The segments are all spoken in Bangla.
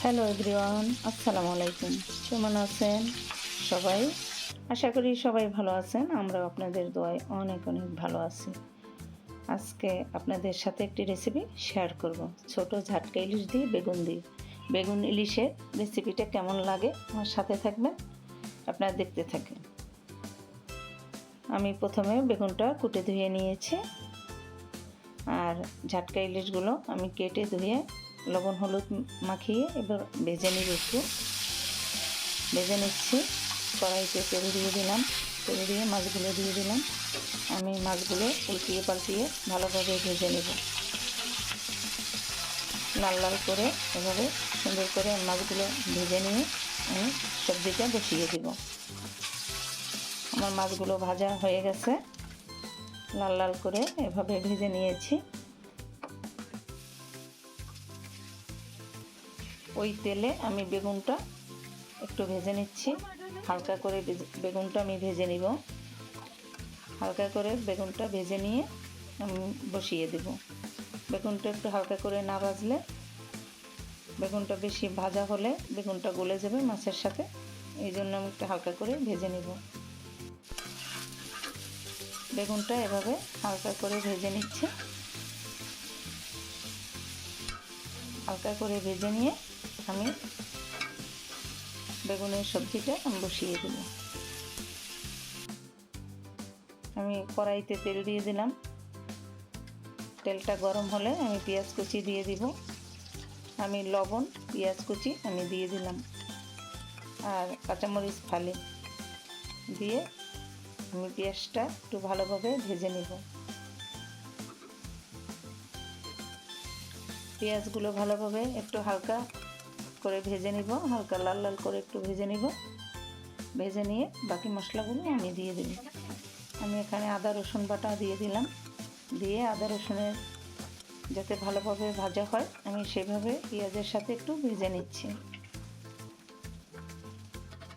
হ্যালো এভরিওয়ান, আসসালামু আলাইকুম। কেমন আছেন সবাই? আশা করি সবাই ভালো আছেন। আমরাও আপনাদের দোয়ায় অনেক অনেক ভালো আছি। আজকে আপনাদের সাথে একটি রেসিপি শেয়ার করব। ছোট ঝাটকা ইলিশ দিয়ে বেগুন দিয়ে। বেগুন ইলিশের রেসিপিটা কেমন লাগে আমার সাথে থাকবেন, আপনারা দেখতে থাকেন। আমি প্রথমে বেগুনটা কুটে ধুয়ে নিয়েছি, আর ঝাটকা ইলিশগুলো আমি কেটে ধুয়ে লবণ হলুদ মাখিয়ে এবার ভেজে নিচ্ছি। কড়াইতে তেল দিয়ে দিলাম, তেল দিয়ে মাছগুলো দিয়ে দিলাম। আমি মাছগুলো উল্টিয়ে পাল্টিয়ে ভালোভাবে ভেজে নেব, লাল লাল করে। এভাবে সুন্দর করে মাছগুলো ভেজে নিয়ে আমি সবজিটা বসিয়ে দেব। আমার মাছগুলো ভাজা হয়ে গেছে, লাল লাল করে এভাবে ভেজে নিয়েছি। ওই তেলে আমি বেগুনটা একটু ভেজে নিচ্ছি। হালকা করে বেগুনটা আমি ভেজে নিব। হালকা করে বেগুনটা ভেজে নিয়ে আমি বসিয়ে দেব। বেগুনটা একটু হালকা করে না ভাজলে, বেগুনটা বেশি ভাজা হলে বেগুনটা গলে যাবে মাছের সাথে, এই জন্য আমি একটু হালকা করে ভেজে নেব। বেগুনটা এভাবে হালকা করে ভেজে নিচ্ছে। হালকা করে ভেজে নিয়ে আমি বেগুনের সবজিটা আমি বসিয়ে দেব। আমি কড়াইতে তেল দিয়ে দিলাম। তেলটা গরম হলে আমি পেঁয়াজ কুচি দিয়ে দিব। আমি লবণ, পেঁয়াজ কুচি আমি দিয়ে দিলাম, আর কাঁচামরিচ ফালি দিয়ে আমি পেঁয়াজটা একটু ভালোভাবে ভেজে নেব। পেঁয়াজগুলো ভালোভাবে একটু হালকা করে ভেজে নিব, হালকা লাল লাল করে একটু ভেজে নিব। ভেজে নিয়ে বাকি মশলাগুলো আমি দিয়ে দেব। আমি এখানে আদা রসুন বাটা দিয়ে দিলাম। দিয়ে আদা রসুনের যাতে ভালোভাবে ভাজা হয় আমি সেভাবে পেঁয়াজের সাথে একটু ভেজে নিচ্ছি।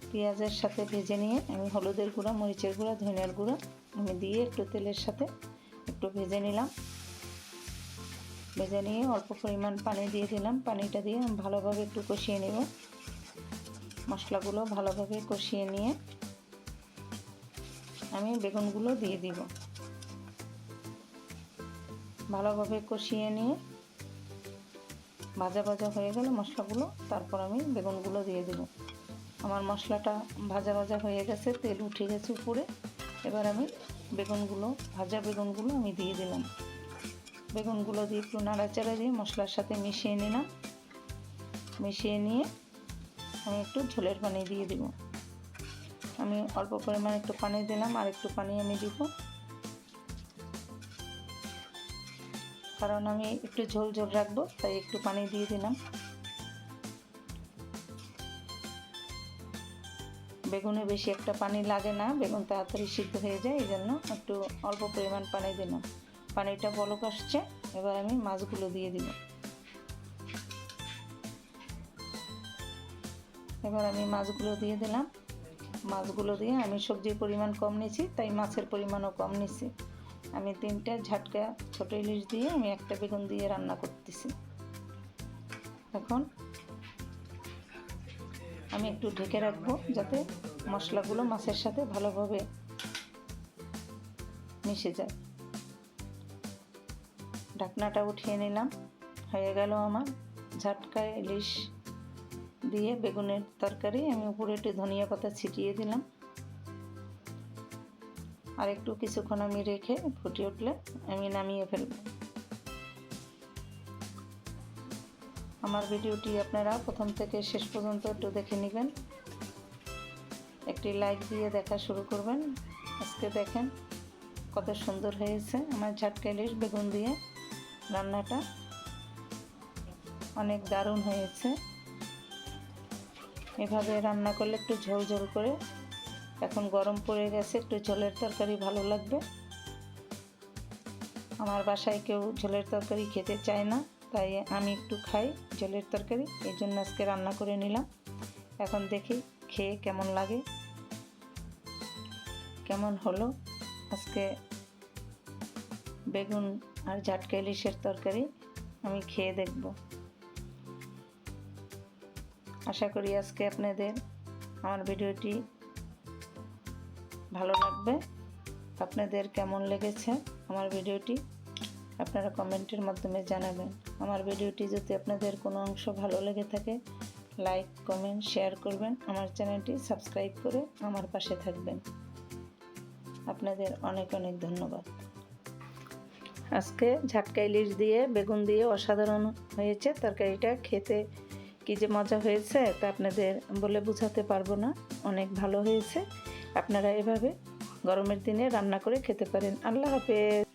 পেঁয়াজের সাথে ভেজে নিয়ে আমি হলুদের গুঁড়া, মরিচের গুঁড়া, ধনিয়ার গুঁড়া আমি দিয়ে একটু তেলের সাথে একটু ভেজে নিলাম। ভেজে নিয়ে অল্প পরিমাণ পানি দিয়ে দিলাম। পানিটা দিয়ে আমি ভালোভাবে একটু কষিয়ে নেব। মশলাগুলো ভালোভাবে কষিয়ে নিয়ে আমি বেগুনগুলো দিয়ে দিব। ভালোভাবে কষিয়ে নিয়ে ভাজা ভাজা হয়ে গেলে মশলাগুলো, তারপর আমি বেগুনগুলো দিয়ে দেব। আমার মশলাটা ভাজা ভাজা হয়ে গেছে, তেল উঠে গেছে উপরে। এবার আমি ভাজা বেগুনগুলো আমি দিয়ে দিলাম। বেগুনগুলো দিয়ে একটু নাড়াচাড়া দিয়ে মশলার সাথে মিশিয়ে নিলাম। মিশিয়ে নিয়ে আমি একটু ঝোলের পানি দিয়ে দিব। আমি অল্প পরিমাণে একটু পানি দিলাম, আর একটু পানি আমি দিব, কারণ আমি একটু ঝোল ঝোল রাখবো, তাই একটু পানি দিয়ে দিলাম। বেগুনে বেশি একটা পানি লাগে না, বেগুন তাড়াতাড়ি সিদ্ধ হয়ে যায়, এই জন্য একটু অল্প পরিমাণ পানি দিলাম। পানিটা বলক আসছে, এবার আমি মাছগুলো দিয়ে দিব। এবার আমি মাছগুলো দিয়ে দিলাম। মাছগুলো দিয়ে আমি সবজির পরিমাণ কম নিয়েছি, তাই মাছের পরিমাণও কম নিয়েছি। আমি 3টা ঝাটকা ছোট ইলিশ দিয়ে আমি একটা বেগুন দিয়ে রান্না করতেছি। এখন আমি একটু ঢেকে রাখবো যাতে মশলাগুলো মাছের সাথে ভালোভাবে মিশে যায়। ঢাকনাটা উঠিয়ে নিলাম। হয়ে গেল আমার ঝাটকা ইলিশ দিয়ে বেগুনের তরকারি। আমি উপরে একটু ধনিয়া পাতা ছিটিয়ে দিলাম। আর একটু কিছুক্ষণ আমি রেখে ফুটে উঠলে আমি নামিয়ে ফেলব। আমার ভিডিওটি আপনারা প্রথম থেকে শেষ পর্যন্ত একটু দেখে নেবেন, একটি লাইক দিয়ে দেখা শুরু করবেন। আজকে দেখেন কত সুন্দর হয়েছে আমার ঝাটকা ইলিশ বেগুন দিয়ে রান্নাটা, অনেক দারুণ হয়েছে। এভাবে রান্না করলে একটু ঝোল ঝোল করে, এখন গরম পড়ে গেছে, একটু ঝোলের তরকারি ভালো লাগবে। আমার বাসায় কেউ ঝোলের তরকারি খেতে চায় না, তাই আমি একটু খাই ঝোলের তরকারি, এই জন্য আজকে রান্না করে নিলাম। এখন দেখি খেয়ে কেমন লাগে, কেমন হলো আজকে বেগুন আর ঝাটকা ইলিশের তরকারি। আমি খেয়ে দেখব। আশা করি আজকে আপনাদের আমার ভিডিওটি ভালো লাগবে। আপনাদের কেমন লেগেছে আমার ভিডিওটি আপনারা কমেন্টের মাধ্যমে জানাবেন। আমার ভিডিওটি যদি আপনাদের কোনো অংশ ভালো লেগে থাকে লাইক কমেন্ট শেয়ার করবেন। আমার চ্যানেলটি সাবস্ক্রাইব করে আমার পাশে থাকবেন। আপনাদের অনেক অনেক ধন্যবাদ। আজকে ঝাটকা ইলিশ দিয়ে বেগুন দিয়ে অসাধারণ হয়েছে তরকারিটা। খেতে কী যে মজা হয়েছে তা আপনাদের বলে বোঝাতে পারবো না। অনেক ভালো হয়েছে। আপনারা এভাবে গরমের দিনে রান্না করে খেতে পারেন। আল্লাহ হাফেজ।